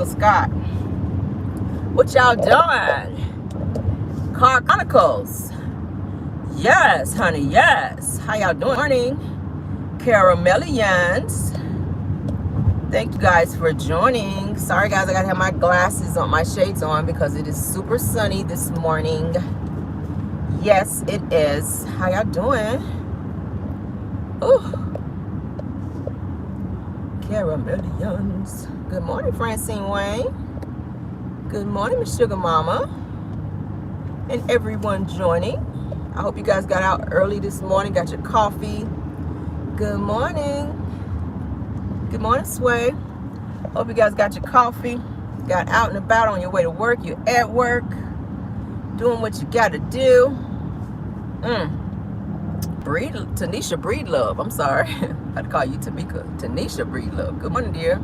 Scott. What y'all doing? Car Chronicles. Yes, honey, yes. How y'all doing? Morning, Caramelians. Thank you guys for joining. Sorry guys, I gotta have my glasses on, my shades on, because it is super sunny this morning. Yes, it is. How y'all doing? Ooh. Caramelians. Good morning, Francine Wayne. Good morning, Miss Sugar Mama. And everyone joining. I hope you guys got out early this morning, got your coffee. Good morning. Good morning, Sway. Hope you guys got your coffee, got out and about on your way to work. You're at work, doing what you got to do. Tanisha Breedlove. I'm sorry. I'd call you Tamika. Tanisha Breedlove. Good morning, dear.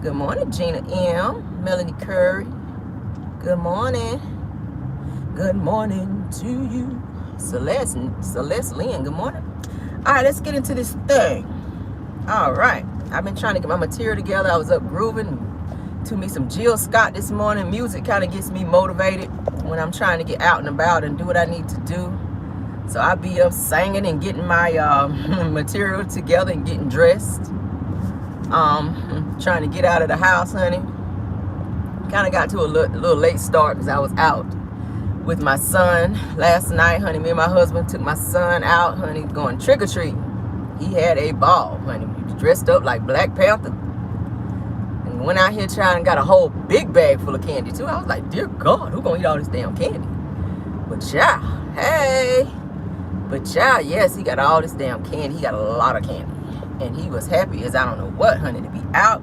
Good morning, Gina M. Melanie Curry. Good morning. Good morning to you. Celeste Lynn. Good morning. All right, let's get into this thing. All right. I've been trying to get my material together. I was up grooving to me some Jill Scott this morning. Music kind of gets me motivated when I'm trying to get out and about and do what I need to do. So I'll be up singing and getting my material together and getting dressed. Trying to get out of the house, honey. Kind of got to a little late start because I was out with my son last night, honey. Me and my husband took my son out, honey, going trick-or-treating. He had a ball, honey. He was dressed up like Black Panther. And went out here trying and got a whole big bag full of candy, too. I was like, dear God, who gonna eat all this damn candy? But yeah, hey. But yeah, yes, he got all this damn candy. He got a lot of candy. And he was happy as I don't know what, honey, to be out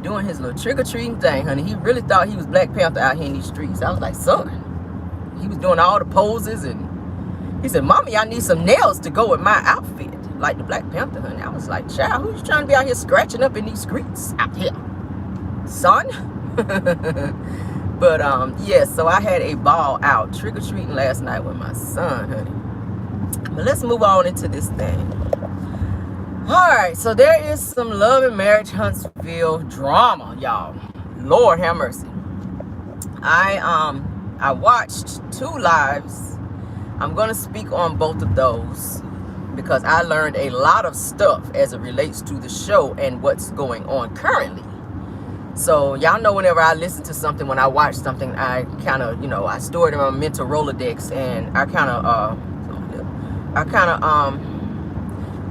doing his little trick-or-treating thing, honey. He really thought he was Black Panther out here in these streets. I was like, son. He was doing all the poses, and he said, Mommy, I need some nails to go with my outfit, like the Black Panther, honey. I was like, child, who's trying to be out here scratching up in these streets out here, son? But, yes, so I had a ball out trick-or-treating last night with my son, honey. But let's move on into this thing. All right, so there is some Love and Marriage Huntsville drama, y'all. Lord have mercy. I watched 2 lives. I'm going to speak on both of those because I learned a lot of stuff as it relates to the show and what's going on currently. So y'all know whenever I listen to something, when I watch something, I kind of, I store it in my mental Rolodex, and I kind of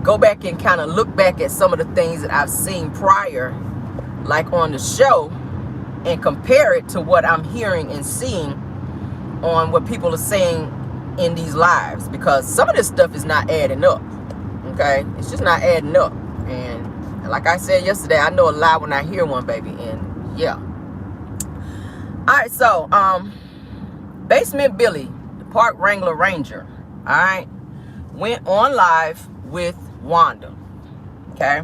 go back and kind of look back at some of the things that I've seen prior, like on the show, and compare it to what I'm hearing and seeing on what people are saying in these lives, because some of this stuff is not adding up. Okay, it's just not adding up. And like I said yesterday, I know a lie when I hear one, baby. And yeah. All right, so Basement Billy, the Park Wrangler Ranger, all right, went on live with Wanda. Okay,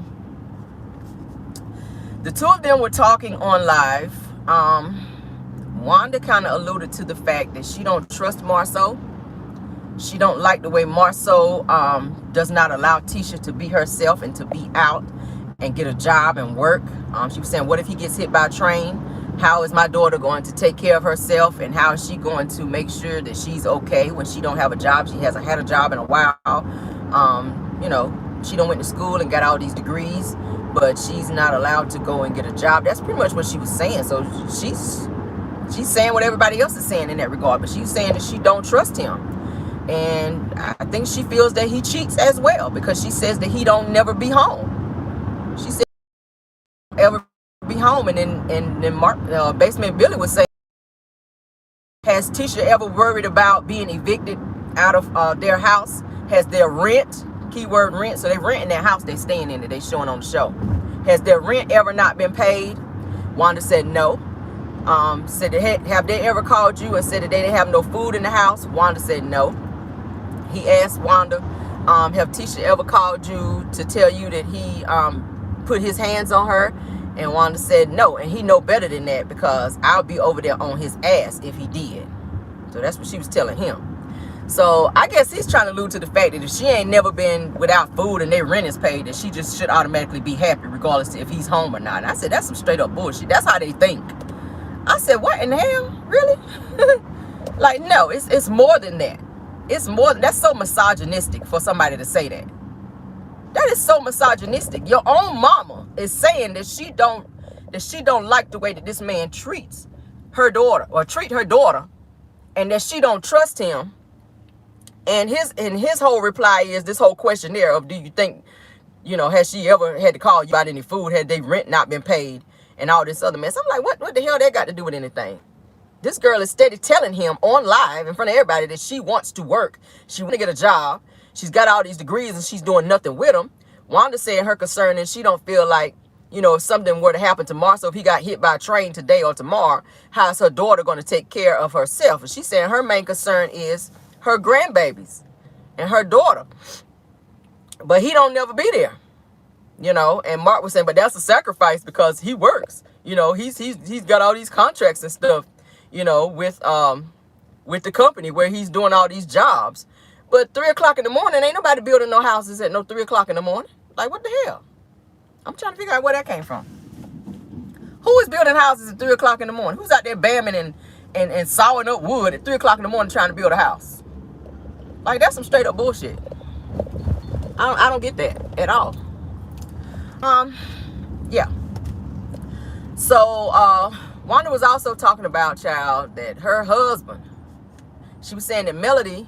the two of them were talking on live. Wanda kind of alluded to the fact that she don't trust Marceau. She don't like the way Marceau does not allow Tisha to be herself and to be out and get a job and work. She was saying, what if he gets hit by a train? How is my daughter going to take care of herself, and how is she going to make sure that she's okay when she don't have a job? She hasn't had a job in a while. She done went to school and got all these degrees, but she's not allowed to go and get a job. That's pretty much what she was saying. So she's saying what everybody else is saying in that regard, but she's saying that she don't trust him. And I think she feels that he cheats as well, because she says that he don't never be home. She said ever be home. And then Basement Billy was saying, has Tisha ever worried about being evicted out of their house? Has their rent, keyword rent, so they rent in their house they staying in, that they showing on the show, has their rent ever not been paid? Wanda said no. Said, have they ever called you and said that they didn't have no food in the house? Wanda said no. He asked Wanda, have Tisha ever called you to tell you that he put his hands on her? And Wanda said no. And he know better than that, because I'll be over there on his ass if he did. So that's what she was telling him. So I guess he's trying to allude to the fact that if she ain't never been without food and their rent is paid, that she just should automatically be happy regardless if he's home or not. And I said, that's some straight up bullshit. That's how they think. I said, what in the hell? Really? Like, no, it's more than that. It's more than, that's so misogynistic for somebody to say that. That is so misogynistic. Your own mama is saying that she don't like the way that this man treats her daughter or treat her daughter, and that she don't trust him. And his whole reply is this whole questionnaire of, do you think, has she ever had to call you about any food? Had they rent not been paid? And all this other mess. I'm like, what the hell that got to do with anything? This girl is steady telling him on live in front of everybody that she wants to work. She want to get a job. She's got all these degrees and she's doing nothing with them. Wanda said her concern is she don't feel like, if something were to happen to Marcel, if he got hit by a train today or tomorrow, how's her daughter going to take care of herself? And she's saying her main concern is her grandbabies and her daughter. But he don't never be there. And Mark was saying, but that's a sacrifice because he works. He's got all these contracts and stuff, with the company where he's doing all these jobs. But 3 o'clock in the morning, ain't nobody building no houses at no 3 o'clock in the morning. Like, what the hell? I'm trying to figure out where that came from. Who is building houses at 3 o'clock in the morning? Who's out there bamming and sawing up wood at 3 o'clock in the morning trying to build a house? Like, that's some straight up bullshit. I don't get that at all. Yeah. So, Wanda was also talking about, child, that her husband, she was saying that Melody,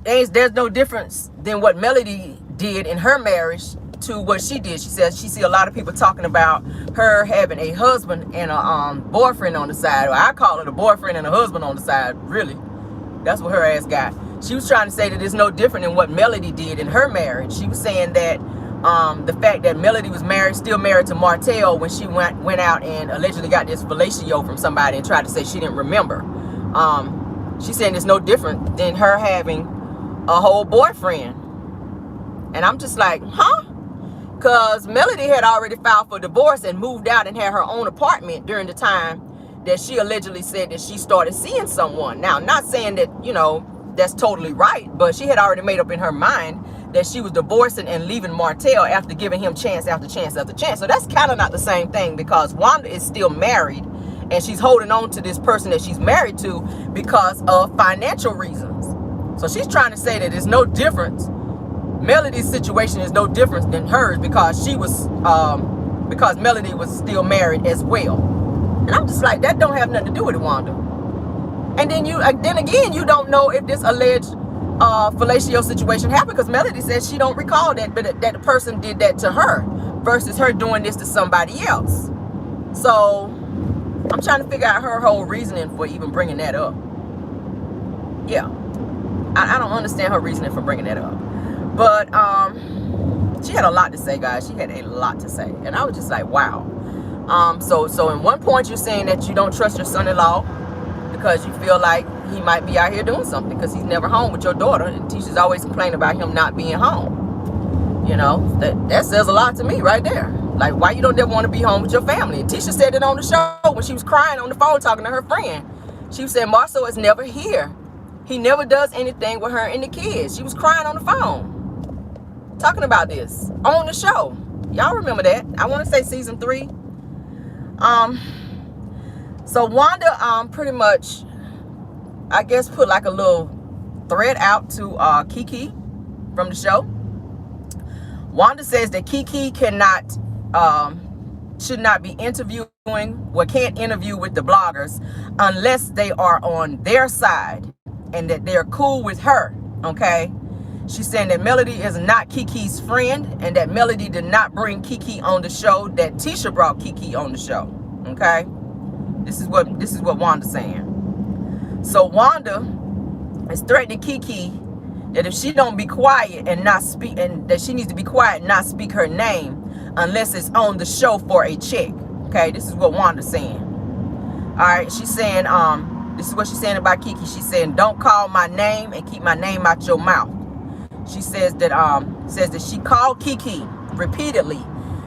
there's no difference than what Melody did in her marriage to what she did. She says she see a lot of people talking about her having a husband and a boyfriend on the side. Or I call it a boyfriend and a husband on the side, really. That's what her ass got. She was trying to say that it's no different than what Melody did in her marriage. She was saying that the fact that Melody was still married to Martell when she went out and allegedly got this fellatio from somebody and tried to say she didn't remember. She's saying it's no different than her having a whole boyfriend. And I'm just like, huh? Because Melody had already filed for divorce and moved out and had her own apartment during the time that she allegedly said that she started seeing someone. Now, not saying that, that's totally right, but she had already made up in her mind that she was divorcing and leaving Martell after giving him chance after chance after chance. So that's kind of not the same thing, because Wanda is still married and she's holding on to this person that she's married to because of financial reasons. So she's trying to say that it's no difference. Melody's situation is no different than hers because because Melody was still married as well. And I'm just like, that don't have nothing to do with it, Wanda. And then again, you don't know if this alleged fellatio situation happened, because Melody says she don't recall that, but that the person did that to her versus her doing this to somebody else. So I'm trying to figure out her whole reasoning for even bringing that up. Yeah, I don't understand her reasoning for bringing that up. But she had a lot to say, guys. She had a lot to say, and I was just like, wow. So in one point you're saying that you don't trust your son-in-law because you feel like he might be out here doing something because he's never home with your daughter, and Tisha's always complaining about him not being home. That says a lot to me right there. Like, why you don't ever want to be home with your family? And Tisha said it on the show when she was crying on the phone talking to her friend. She was saying Marcel is never here. He never does anything with her and the kids. She was crying on the phone talking about this on the show. Y'all remember that? I want to say season 3. So Wanda pretty much, I guess, put like a little thread out to Kiki from the show. Wanda says that Kiki should not be can't interview with the bloggers unless they are on their side and that they're cool with her, okay? She's saying that Melody is not Kiki's friend and that Melody did not bring Kiki on the show, that Tisha brought Kiki on the show, okay? This is what Wanda's saying. So Wanda is threatening Kiki that if she don't be quiet and not speak, and that she needs to be quiet and not speak her name unless it's on the show for a check. Okay, this is what Wanda's saying. All right, she's saying, this is what she's saying about Kiki. She's saying, don't call my name and keep my name out your mouth. She says that she called Kiki repeatedly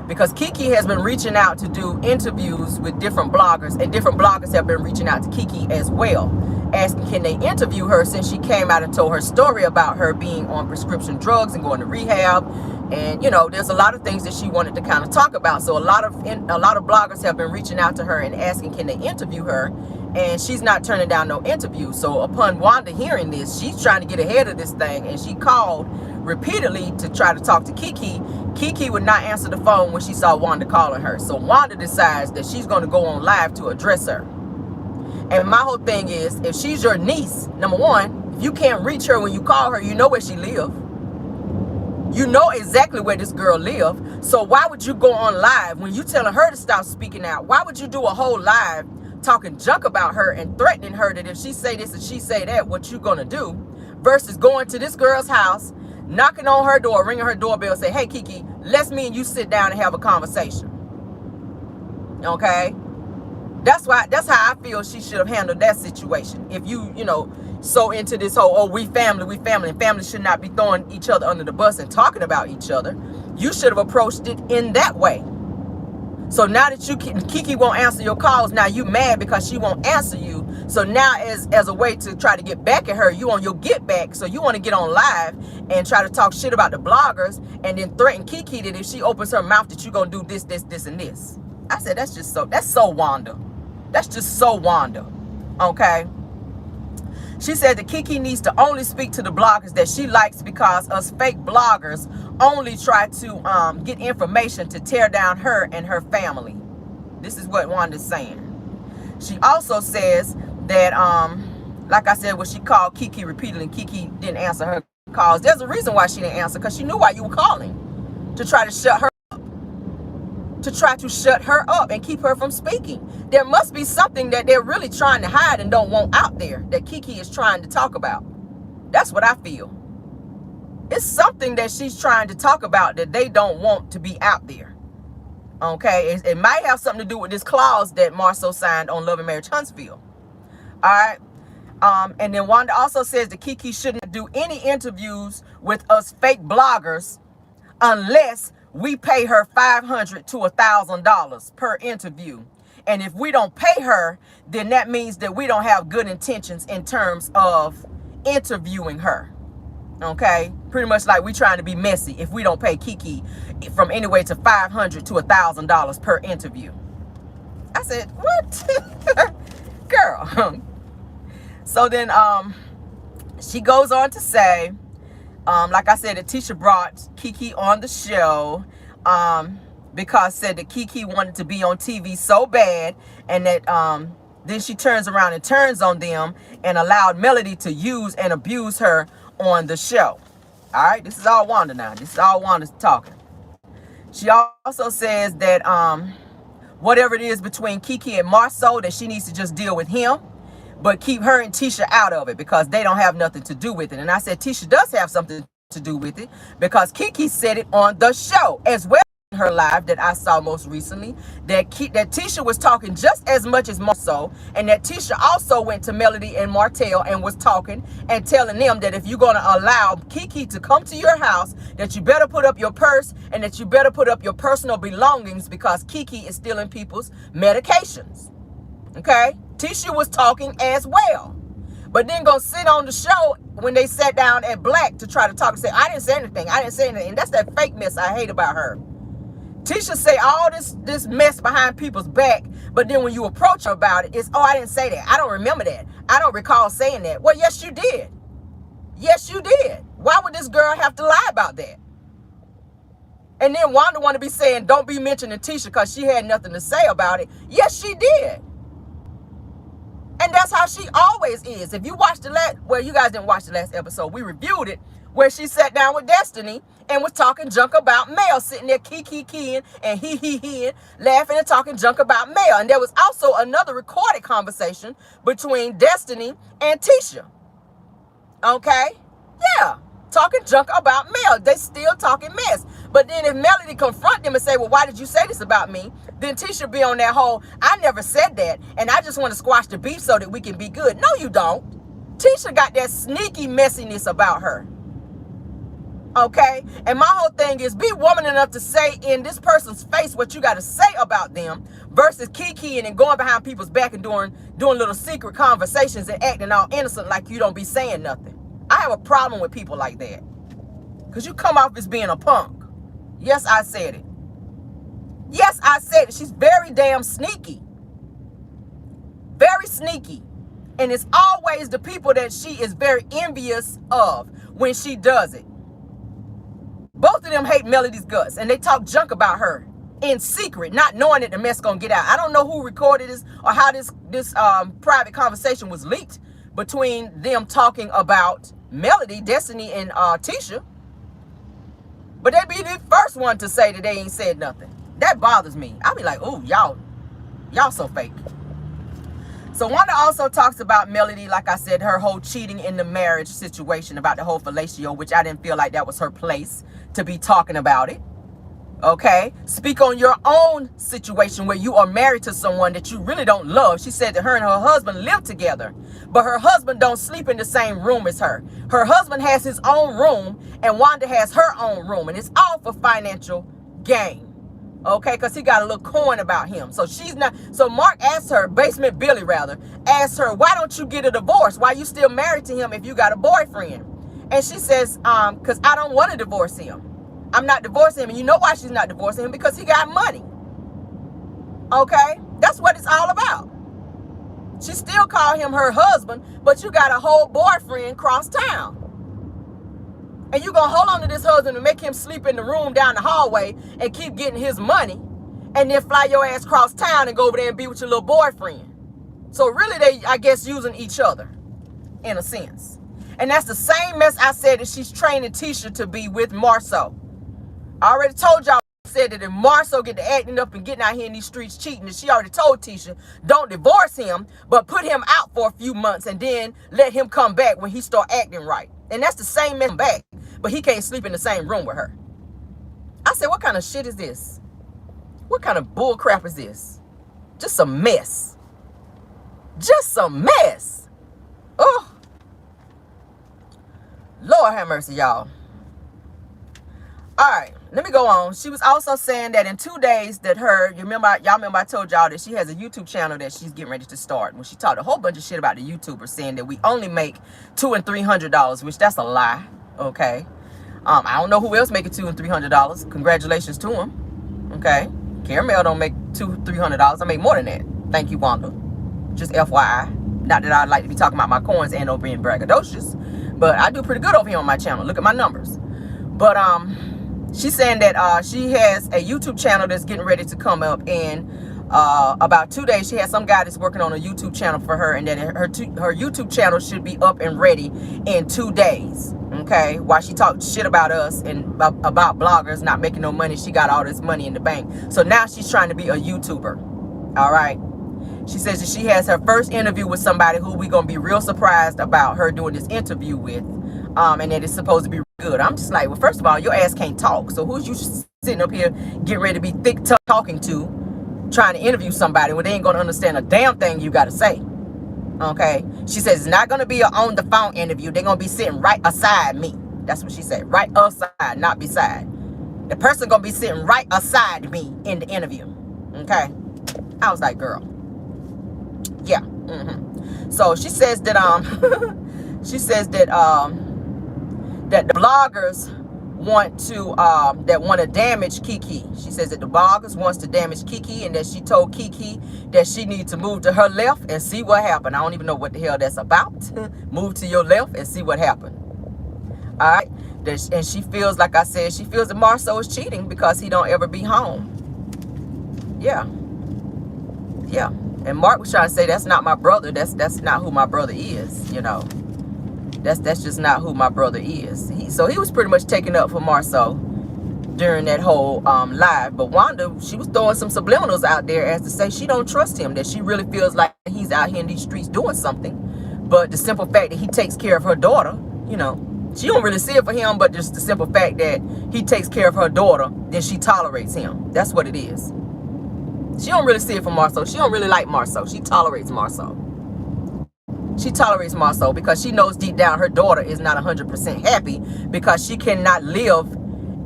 because Kiki has been reaching out to do interviews with different bloggers, and different bloggers have been reaching out to Kiki as well. asking can they interview her since she came out and told her story about her being on prescription drugs and going to rehab. And, you know, there's a lot of things that she wanted to kind of talk about. So a lot of bloggers have been reaching out to her and asking can they interview her, and she's not turning down no interview. So upon Wanda hearing this, she's trying to get ahead of this thing, and she called repeatedly to try to talk to Kiki. Kiki would not answer the phone when she saw Wanda calling her. So Wanda decides that she's going to go on live to address her. And my whole thing is, if she's your niece, number one, if you can't reach her when you call her, you know where she lives. You know exactly where this girl lives. So why would you go on live when you telling her to stop speaking out? Why would you do a whole live talking junk about her and threatening her that if she say this and she say that, what you gonna do? Versus going to this girl's house, knocking on her door, ringing her doorbell, say, hey, Kiki, let's me and you sit down and have a conversation. Okay? That's how I feel she should have handled that situation. If you know, so into this whole, oh, we family, and family should not be throwing each other under the bus and talking about each other. You should have approached it in that way. So now that Kiki won't answer your calls, now you mad because she won't answer you. So now as a way to try to get back at her, you on your get back. So you want to get on live and try to talk shit about the bloggers and then threaten Kiki that if she opens her mouth that you're going to do this, and this. I said, that's so Wanda. That's just so Wanda. Okay? She said that Kiki needs to only speak to the bloggers that she likes because us fake bloggers only try to get information to tear down her and her family. This is what Wanda's saying. She also says that, like I said, when she called Kiki repeatedly, Kiki didn't answer her calls. There's a reason why she didn't answer, because she knew why you were calling, to try to shut her up and keep her from speaking. There must be something that they're really trying to hide and don't want out there that Kiki is trying to talk about. That's what I feel. It's something that she's trying to talk about that they don't want to be out there. Okay? It might have something to do with this clause that Marceau signed on Love and Marriage Huntsville. All right? And then Wanda also says that Kiki shouldn't do any interviews with us fake bloggers unless we pay her $500 to $1,000 per interview. And if we don't pay her, then that means that we don't have good intentions in terms of interviewing her. Okay? Pretty much like we trying to be messy if we don't pay Kiki from anywhere to $500 to $1,000 per interview. I said, what? Girl. So then she goes on to say, like I said, that Tisha brought Kiki on the show because said that Kiki wanted to be on TV so bad, and that then she turns around and turns on them and allowed Melody to use and abuse her on the show. All right, this is all Wanda now. This is all Wanda's talking. She also says that whatever it is between Kiki and Marceau, that she needs to just deal with him, but keep her and Tisha out of it because they don't have nothing to do with it. And I said Tisha does have something to do with it because Kiki said it on the show as well in her live that I saw most recently, that Tisha was talking just as much as Marceau, and that Tisha also went to Melody and Martell and was talking and telling them that if you're going to allow Kiki to come to your house, that you better put up your purse and that you better put up your personal belongings because Kiki is stealing people's medications. Okay? Tisha was talking as well. But then gonna sit on the show when they sat down at Black to try to talk and say, I didn't say anything. I didn't say anything. And that's that fake mess I hate about her. Tisha say all this mess behind people's back, but then when you approach her about it, it's, oh, I didn't say that. I don't remember that. I don't recall saying that. Well, yes, you did. Yes, you did. Why would this girl have to lie about that? And then Wanda want to be saying, don't be mentioning Tisha because she had nothing to say about it. Yes, she did. And that's how she always is. If you watched you guys didn't watch the last episode. We reviewed it where she sat down with Destiny and was talking junk about Mel, sitting there keying and he laughing and talking junk about Mel. And there was also another recorded conversation between Destiny and Tisha. Okay? Yeah. Talking junk about Mel. They still talking mess. But then if Melody confront them and say, well, why did you say this about me? Then Tisha be on that whole, I never said that, and I just want to squash the beef so that we can be good. No, you don't. Tisha got that sneaky messiness about her. Okay? And my whole thing is be woman enough to say in this person's face what you got to say about them versus kikiing and going behind people's back and doing little secret conversations and acting all innocent like you don't be saying nothing. I have a problem with people like that. Because you come off as being a punk. Yes, I said it. Yes, I said it. She's very damn sneaky. Very sneaky. And it's always the people that she is very envious of when she does it. Both of them hate Melody's guts, and they talk junk about her in secret, not knowing that the mess gonna get out. I don't know who recorded this or how this private conversation was leaked between them talking about Melody, Destiny, and Tisha. But they be the first one to say that they ain't said nothing. That bothers me. I be like, oh, y'all so fake. So Wanda also talks about Melody, like I said, her whole cheating in the marriage situation, about the whole fellatio, which I didn't feel like that was her place to be talking about it. Okay? Speak on your own situation where you are married to someone that you really don't love. She said that her and her husband live together, but her husband don't sleep in the same room as her. Her husband has his own room and Wanda has her own room, and it's all for financial gain. Okay, because he got a little coin about him. So she's not. So Mark asked her, Basement Billy rather, asked her, why don't you get a divorce? Why you still married to him if you got a boyfriend? And she says, because I don't want to divorce him. I'm not divorcing him. And you know why she's not divorcing him? Because he got money. Okay, that's what it's all about. She still called him her husband, but you got a whole boyfriend cross town. And you going to hold on to this husband and make him sleep in the room down the hallway and keep getting his money, and then fly your ass across town and go over there and be with your little boyfriend. So really they, I guess, using each other in a sense. And that's the same mess I said that she's training Tisha to be with Marceau. I already told y'all, said that if Marceau get to acting up and getting out here in these streets cheating, that she already told Tisha, don't divorce him, but put him out for a few months and then let him come back when he start acting right. And that's the same mess back. But he can't sleep in the same room with her. I said, what kind of shit is this? What kind of bull crap is this? Just a mess. Just a mess. Oh. Lord have mercy, y'all. All right, let me go on. She was also saying that in 2 days that y'all remember I told y'all that she has a YouTube channel that she's getting ready to start. When she talked a whole bunch of shit about the YouTubers, saying that we only make $200 and $300, which that's a lie. Okay. I don't know who else making $200 and $300. Congratulations to them. Okay. Caramel don't make $200, $300. I make more than that. Thank you, Wanda. Just FYI. Not that I'd like to be talking about my coins and over being braggadocious, but I do pretty good over here on my channel. Look at my numbers. But she's saying that she has a YouTube channel that's getting ready to come up in about 2 days. She has some guy that's working on a YouTube channel for her, and that her YouTube channel should be up and ready in 2 days. Okay, while she talked shit about us and about bloggers not making no money, she got all this money in the bank. So now she's trying to be a YouTuber. All right. She says that she has her first interview with somebody who we're going to be real surprised about her doing this interview with. And that it's supposed to be good. I'm just like, well, first of all, your ass can't talk. So who's you sitting up here getting ready to be thick talking to, trying to interview somebody when they ain't going to understand a damn thing you got to say? Okay. She says it's not going to be an on the phone interview. They're going to be sitting right aside me. That's what she said. Right aside, not beside. The person going to be sitting right aside me in the interview. Okay. I was like, girl. Yeah. So she says that she says that that the bloggers want to damage Kiki. She says that the bloggers wants to damage Kiki, and that she told Kiki that she needs to move to her left and see what happened. I don't even know what the hell that's about. Move to your left and see what happened. All right. And she feels, like I said, she feels that Marceau is cheating because he don't ever be home. Yeah. Yeah. And Mark was trying to say, that's not my brother. That's not who my brother is, you know. That's just not who my brother is. So he was pretty much taking up for Marceau during that whole live. But Wanda, she was throwing some subliminals out there as to say she don't trust him, that she really feels like he's out here in these streets doing something. But the simple fact that he takes care of her daughter, you know, she don't really see it for him, but just the simple fact that he takes care of her daughter, then she tolerates him. That's what it is. She don't really see it for Marceau. She don't really like Marceau. She tolerates Marceau. She tolerates Marceau because she knows deep down her daughter is not 100% happy, because she cannot live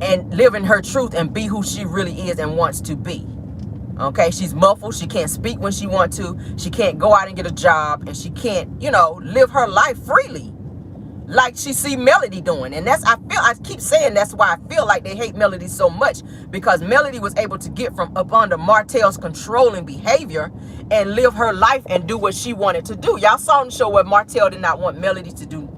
in her truth and be who she really is and wants to be. Okay, she's muffled. She can't speak when she wants to. She can't go out and get a job, and she can't, live her life freely like she see Melody doing. And I keep saying that's why I feel like they hate Melody so much, because Melody was able to get from up under Martell's controlling behavior and live her life and do what she wanted to do. Y'all saw in the show where Martell did not want Melody to do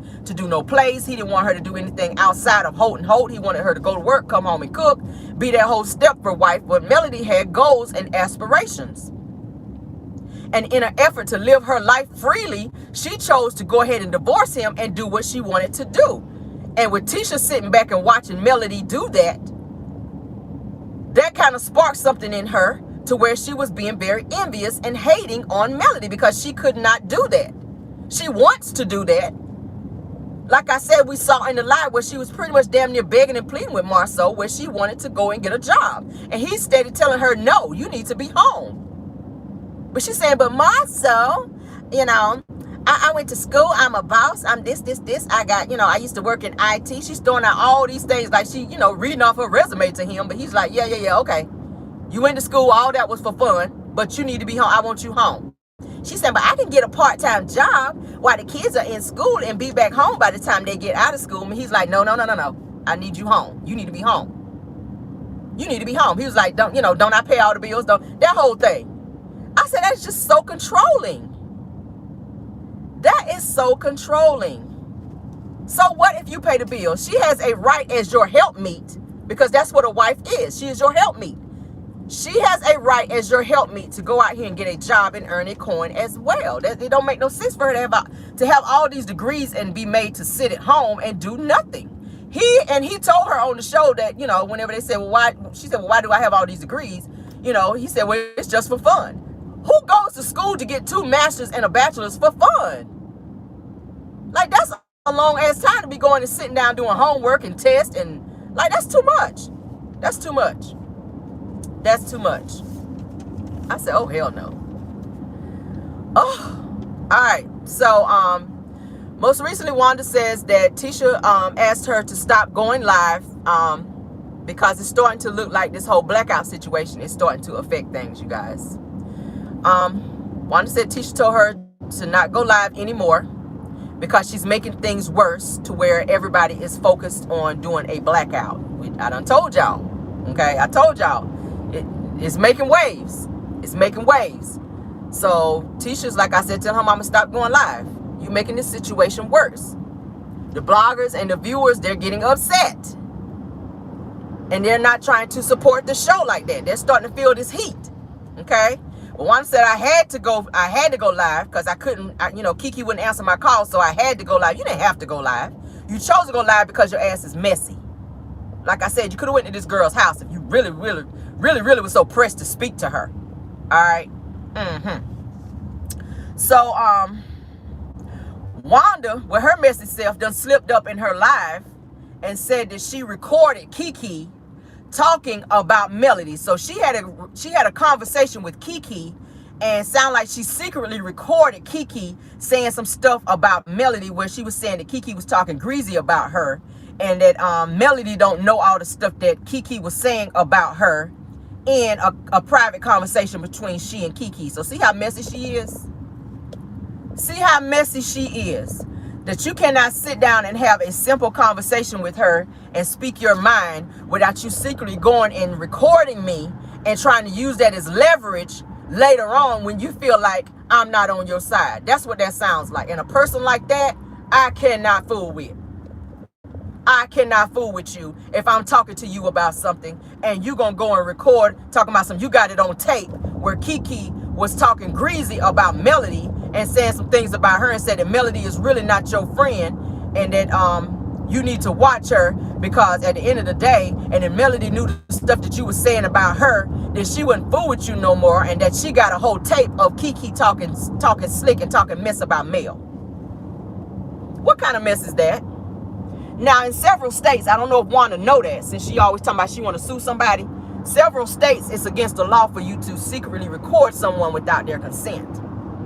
no plays. He didn't want her to do anything outside of Holt and Holt. He wanted her to go to work, come home and cook, be that whole Stepford wife. But Melody had goals and aspirations. And in an effort to live her life freely, she chose to go ahead and divorce him and do what she wanted to do. And with Tisha sitting back and watching Melody do that, that kind of sparked something in her to where she was being very envious and hating on Melody, because she could not do that. She wants to do that. Like I said, we saw in the live where she was pretty much damn near begging and pleading with Marceau, where she wanted to go and get a job. And he steady telling her, no, you need to be home. But she's saying, but Marceau, I went to school. I'm a boss. I'm this. I got, I used to work in IT. She's throwing out all these things like she, reading off her resume to him. But he's like, yeah, okay. You went to school. All that was for fun. But you need to be home. I want you home. She said, but I can get a part-time job while the kids are in school and be back home by the time they get out of school. And he's like, no. I need you home. You need to be home. You need to be home. He was like, don't I pay all the bills? Don't, that whole thing. I said, that's just so controlling. That is so controlling. So what if you pay the bill? She has a right as your helpmeet, because that's what a wife is. She is your helpmeet. She has a right as your helpmeet to go out here and get a job and earn a coin as well. It don't make no sense for her to have all these degrees and be made to sit at home and do nothing. He told her on the show that, whenever they said, well, why? She said, well, why do I have all these degrees? He said, well, it's just for fun. Who goes to school to get 2 masters and a bachelor's for fun? Like, that's a long ass time to be going and sitting down doing homework and tests, and like, that's too much. That's too much. That's too much. I said, oh, hell no. Oh, all right. So, most recently, Wanda says that Tisha asked her to stop going live because it's starting to look like this whole blackout situation is starting to affect things, you guys. Wanda said Tisha told her to not go live anymore because she's making things worse to where everybody is focused on doing a blackout. I done told y'all. Okay, I told y'all. It's making waves. It's making waves. So Tisha's, like I said, tell her mama stop going live. You're making this situation worse. The bloggers and the viewers, they're getting upset. And they're not trying to support the show like that. They're starting to feel this heat. Okay? Well, one said I had to go live because I couldn't, Kiki wouldn't answer my call, so I had to go live. You didn't have to go live. You chose to go live because your ass is messy. Like I said, you could have went to this girl's house if you really was so pressed to speak to her. All right? So, Wanda, with her messy self, done slipped up in her live and said that she recorded Kiki talking about Melody. So she had a conversation with Kiki, and sound like she secretly recorded Kiki saying some stuff about Melody, where she was saying that Kiki was talking greasy about her, and that Melody don't know all the stuff that Kiki was saying about her in a private conversation between she and Kiki. So see how messy she is? See how messy she is? That you cannot sit down and have a simple conversation with her and speak your mind without you secretly going and recording me and trying to use that as leverage later on when you feel like I'm not on your side. That's what that sounds like. And a person like that, I cannot fool with. I cannot fool with you if I'm talking to you about something and you gonna go and record talking about something. You got it on tape where Kiki was talking greasy about Melody and saying some things about her and said that Melody is really not your friend, and that you need to watch her because at the end of the day, and if Melody knew the stuff that you were saying about her, then she wouldn't fool with you no more, and that she got a whole tape of Kiki talking slick and talking mess about Mel. What kind of mess is that? Now, in several states, I don't know if Wanda know that, since she always talking about she want to sue somebody. Several states, it's against the law for you to secretly record someone without their consent.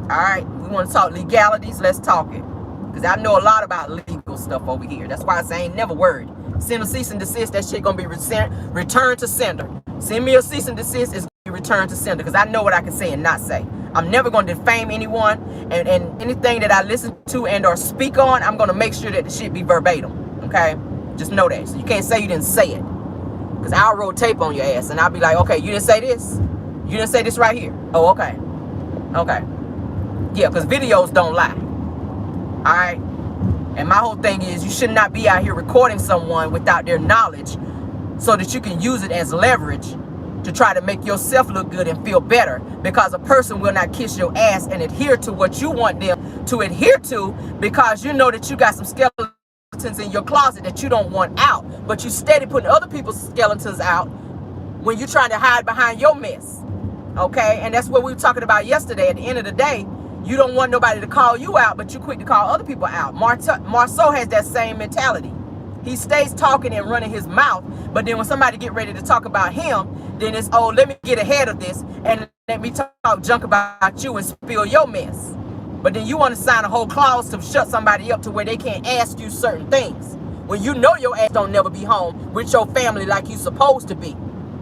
All right, we want to talk legalities. Let's talk it, because I know a lot about legal stuff over here. That's why I say I ain't never worried. Send a cease and desist. That shit gonna be returned to sender. Send me a cease and desist. It's gonna be returned to sender, because I know what I can say and not say. I'm never going to defame anyone, and anything that I listen to and or speak on, I'm going to make sure that the shit be verbatim. Okay, just know that. So you can't say you didn't say it, because I'll roll tape on your ass and I'll be like, okay, you didn't say this. You didn't say this right here. Oh, okay. Okay. Yeah, because videos don't lie. All right. And my whole thing is, you should not be out here recording someone without their knowledge, so that you can use it as leverage to try to make yourself look good and feel better, because a person will not kiss your ass and adhere to what you want them to adhere to, because you know that you got some skeletons in your closet that you don't want out, but you steady putting other people's skeletons out when you're trying to hide behind your mess. Okay, and that's what we were talking about yesterday. At the end of the day, you don't want nobody to call you out, but you quick to call other people out. Marceau has that same mentality. He stays talking and running his mouth, but then when somebody get ready to talk about him, then it's, oh, let me get ahead of this and let me talk junk about you and spill your mess. But then you want to sign a whole clause to shut somebody up to where they can't ask you certain things, when you know your ass don't never be home with your family like you supposed to be.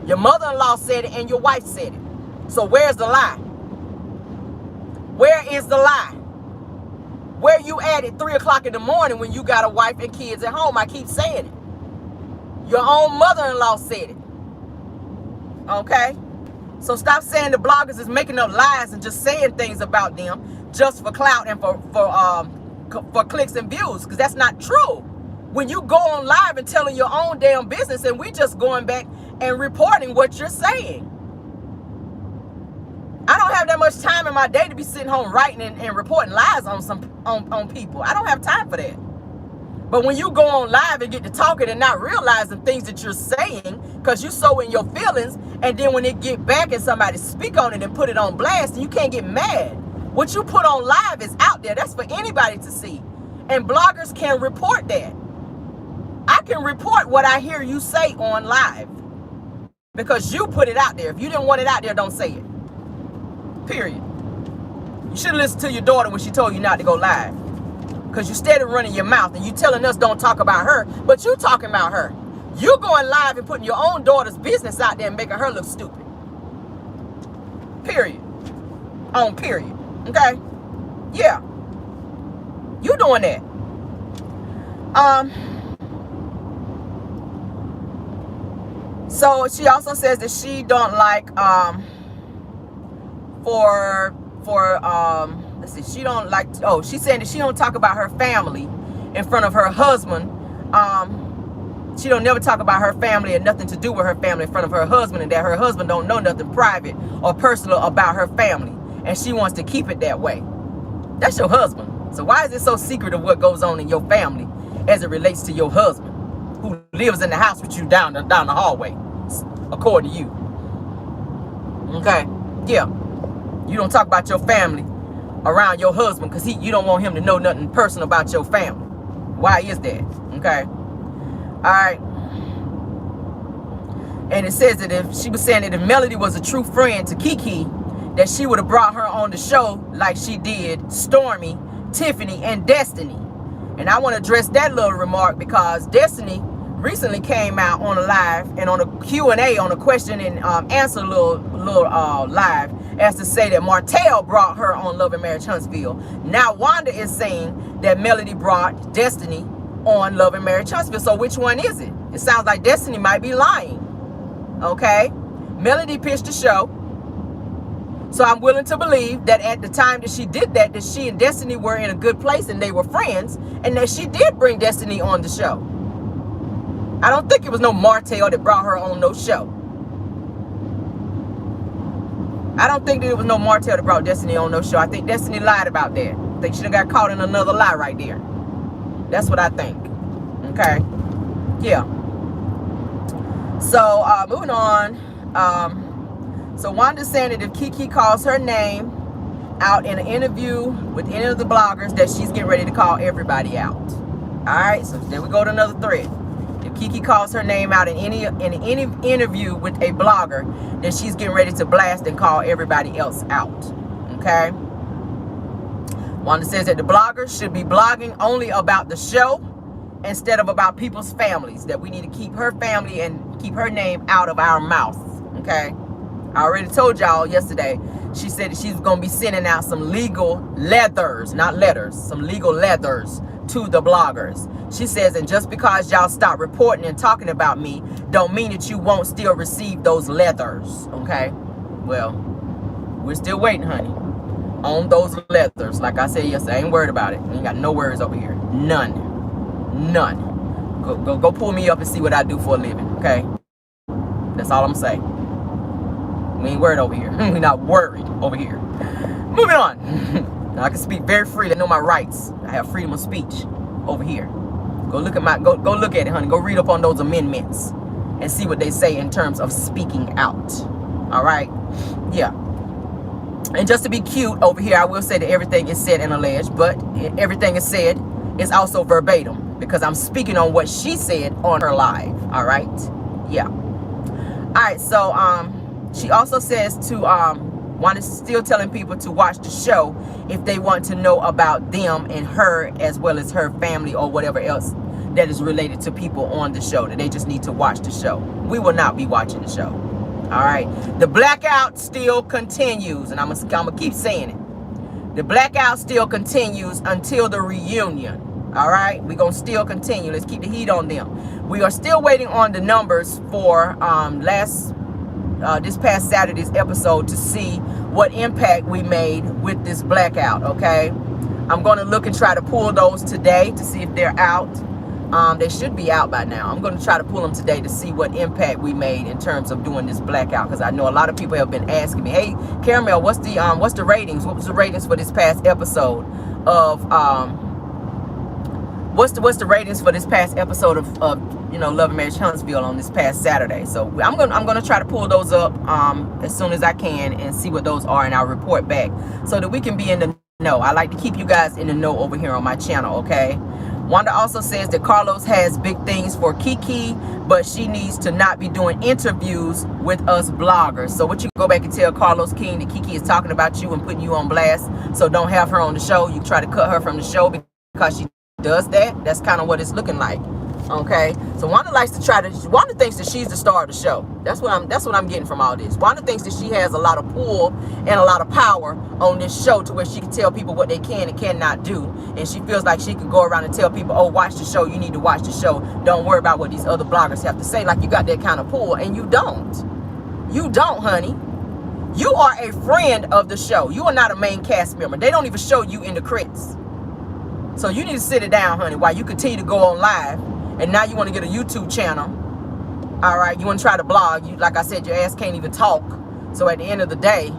Your mother-in-law said it and your wife said it. So where's the lie? Where is the lie? Where you at 3 o'clock in the morning when you got a wife and kids at home? I keep saying it. Your own mother-in-law said it. Okay? So stop saying the bloggers is making up lies and just saying things about them just for clout and for clicks and views, because that's not true. When you go on live and telling your own damn business, and we just going back and reporting what you're saying. I don't have that much time in my day to be sitting home writing and reporting lies on people. I don't have time for that. But when you go on live and get to talking and not realizing things that you're saying because you're so in your feelings, and then when it get back and somebody speak on it and put it on blast, and you can't get mad. What you put on live is out there. That's for anybody to see. And bloggers can report that. I can report what I hear you say on live because you put it out there. If you didn't want it out there, don't say it. Period. You should have listened to your daughter when she told you not to go live, because you steady running your mouth and you telling us don't talk about her, but you talking about her. You going live and putting your own daughter's business out there and making her look stupid. Period. On period. Okay? Yeah. You doing that. So she also says that she don't like let's see, she don't like, oh, she's saying that she don't talk about her family in front of her husband. She don't never talk about her family and nothing to do with her family in front of her husband, and that her husband don't know nothing private or personal about her family, and she wants to keep it that way. That's your husband. So why is it so secret of what goes on in your family as it relates to your husband, who lives in the house with you down the hallway, according to you? Okay, yeah. You don't talk about your family around your husband because you don't want him to know nothing personal about your family. Why is that? Okay. All right. And it says that if she was saying that if Melody was a true friend to Kiki, that she would have brought her on the show like she did Stormy, Tiffany, and Destiny. And I want to address that little remark because Destiny recently came out on a live and on a Q&A, on a question and answer little live, as to say that Martell brought her on Love and Marriage Huntsville. Now Wanda is saying that Melody brought Destiny on Love and Marriage Huntsville. So which one is it? It sounds like Destiny might be lying. Okay? Melody pitched the show. So I'm willing to believe that at the time that she did that she and Destiny were in a good place and they were friends, and that she did bring Destiny on the show. I don't think it was no Martell that brought her on no show. I don't think that it was no Martell that brought Destiny on no show. I think Destiny lied about that. I think she done got caught in another lie right there. That's what I think. Okay. Yeah. So, moving on. So Wanda's saying that if Kiki calls her name out in an interview with any of the bloggers, that she's getting ready to call everybody out. All right. So then we go to another thread. If Kiki calls her name out in any interview with a blogger, then she's getting ready to blast and call everybody else out. Okay? Wanda says that the bloggers should be blogging only about the show instead of about people's families, that we need to keep her family and keep her name out of our mouth, okay? I already told y'all yesterday, she said that she's going to be sending out some legal letters, not letters, some legal letters to the bloggers. She says, and just because y'all stop reporting and talking about me, don't mean that you won't still receive those letters, okay? Well, we're still waiting, honey, on those letters. Like I said yesterday, I ain't worried about it. We ain't got no worries over here. None. Go pull me up and see what I do for a living, okay? That's all I'm saying. We ain't worried over here. We're not worried over here. Moving on. Now I can speak very freely. I know my rights. I have freedom of speech over here. Go look at it, honey. Go read up on those amendments and see what they say in terms of speaking out. All right? Yeah. And just to be cute over here, I will say that everything is said and alleged, but everything is said is also verbatim because I'm speaking on what she said on her live. All right? Yeah. All right. So, she also says to still telling people to watch the show if they want to know about them and her as well as her family or whatever else that is related to people on the show, that they just need to watch the show. We will not be watching the show. All right. The blackout still continues, and I'm gonna keep saying it. The blackout still continues until the reunion. All right. We're gonna still continue. Let's keep the heat on them. We are still waiting on the numbers for this past Saturday's episode to see what impact we made with this blackout, okay? I'm going to look and try to pull those today to see if they're out. They should be out by now. I'm going to try to pull them today to see what impact we made in terms of doing this blackout, because I know a lot of people have been asking me, hey, Caramel, what's the ratings? What was the ratings for this past episode of what's the ratings for this past episode of Love and Marriage Huntsville on this past Saturday? So I'm gonna try to pull those up as soon as I can and see what those are, and I'll report back so that we can be in the know. I like to keep you guys in the know over here on my channel, okay? Wanda also says that Carlos has big things for Kiki, but she needs to not be doing interviews with us bloggers. So what you go back and tell Carlos King that Kiki is talking about you and putting you on blast, so don't have her on the show. You try to cut her from the show because she does that. That's kind of what it's looking like. Okay, so Wanda Wanda thinks that she's the star of the show. That's what I'm getting from all this. Wanda thinks that she has a lot of pull and a lot of power on this show to where she can tell people what they can and cannot do. And she feels like she can go around and tell people, oh, watch the show. You need to watch the show. Don't worry about what these other bloggers have to say. Like you got that kind of pull, and you don't. You don't, honey. You are a friend of the show. You are not a main cast member. They don't even show you in the credits. So you need to sit it down, honey, while you continue to go on live. And now you want to get a YouTube channel. All right, you want to try to blog. Like I said, your ass can't even talk. So at the end of the day,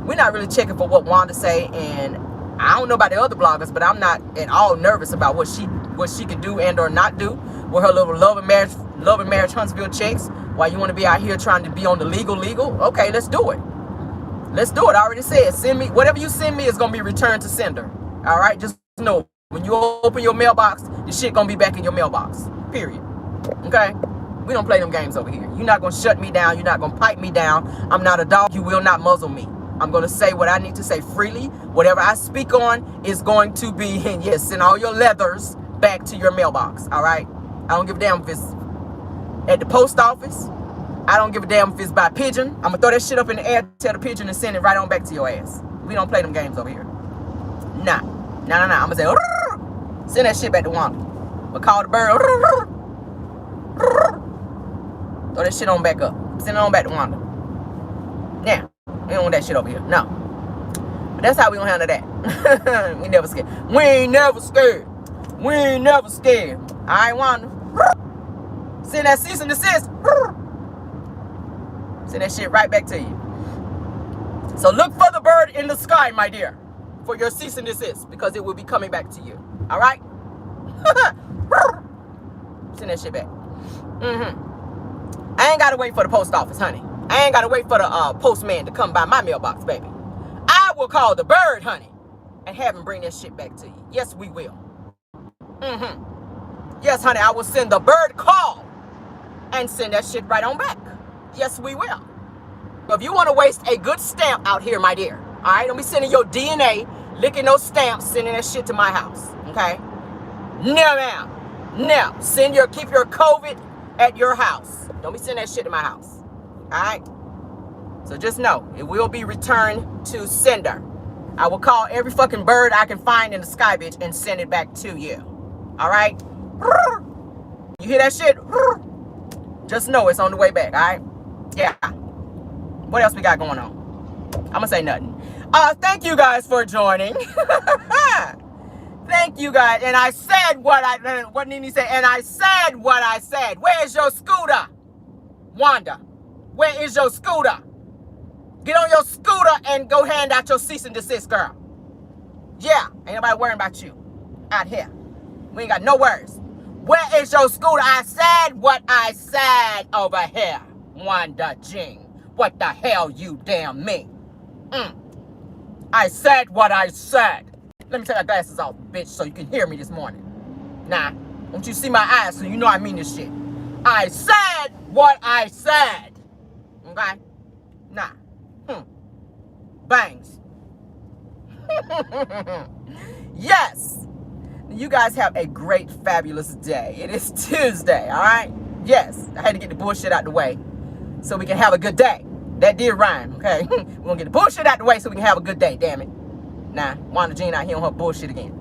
we're not really checking for what Wanda say. And I don't know about the other bloggers, but I'm not at all nervous about what she could do and or not do with her little love and marriage Huntsville checks. While you want to be out here trying to be on the legal. Okay, let's do it. Let's do it. I already said, send me whatever you send me is gonna be returned to sender. All right, just know when you open your mailbox, the shit gonna be back in your mailbox. Period. Okay? We don't play them games over here. You're not going to shut me down. You're not going to pipe me down. I'm not a dog. You will not muzzle me. I'm going to say what I need to say freely. Whatever I speak on is going to be, and yes, send all your leathers back to your mailbox. All right? I don't give a damn if it's at the post office. I don't give a damn if it's by pigeon. I'm going to throw that shit up in the air, tell the pigeon, and send it right on back to your ass. We don't play them games over here. Nah. I'm going to say, send that shit back to Wanda. But call the bird. Throw that shit on back up. Send it on back to Wanda. Now, we don't want that shit over here. No. But that's how we gonna handle that. We never scared. We ain't never scared. We ain't never scared. Alright, Wanda. Send that cease and desist. Send that shit right back to you. So look for the bird in the sky, my dear, for your cease and desist, because it will be coming back to you. Alright? Send that shit back. I ain't gotta wait for the post office, honey. I ain't gotta wait for the postman to come by my mailbox, baby. I will call the bird, honey, and have him bring that shit back to you. Yes, we will. Yes, honey, I will send the bird call and send that shit right on back. Yes, we will. But if you want to waste a good stamp out here, my dear, all right, don't be sending your DNA licking those stamps, sending that shit to my house. Okay? No, ma'am. No. Keep your COVID at your house. Don't be sending that shit to my house. Alright? So just know, it will be returned to sender. I will call every fucking bird I can find in the sky, bitch, and send it back to you. Alright? You hear that shit? Just know it's on the way back, alright? Yeah. What else we got going on? I'm gonna say nothing. Thank you guys for joining. Thank you guys. And I said what did he say? And I said what I said. Where's your scooter? Wanda, where is your scooter? Get on your scooter and go hand out your cease and desist, girl. Yeah, ain't nobody worrying about you out here. We ain't got no worries. Where is your scooter? I said what I said over here. Wanda Jean. What the hell you damn mean? I said what I said. Let me take my glasses off, bitch, so you can hear me this morning. Nah, don't you see my eyes so you know I mean this shit. I said what I said. Okay? Nah. Bangs. Yes. You guys have a great, fabulous day. It is Tuesday, all right? Yes, I had to get the bullshit out the way so we can have a good day. That did rhyme, okay? We're going to get the bullshit out the way so we can have a good day, damn it. Nah, Wanda Jean out here on her bullshit again.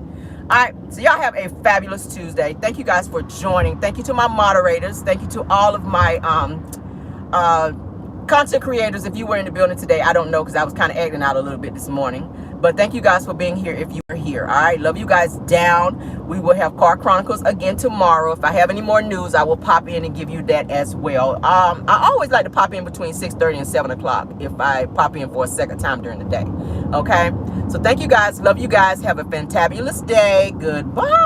All right, so y'all have a fabulous Tuesday. Thank you guys for joining. Thank you to my moderators. Thank you to all of my content creators. If you were in the building today, I don't know because I was kind of acting out a little bit this morning. But thank you guys for being here if you are here. All right, love you guys down. We will have Car Chronicles again tomorrow. If I have any more news, I will pop in and give you that as well. I always like to pop in between 6:30 and 7 o'clock if I pop in for a second time during the day. Okay, so thank you guys. Love you guys. Have a fantabulous day. Goodbye.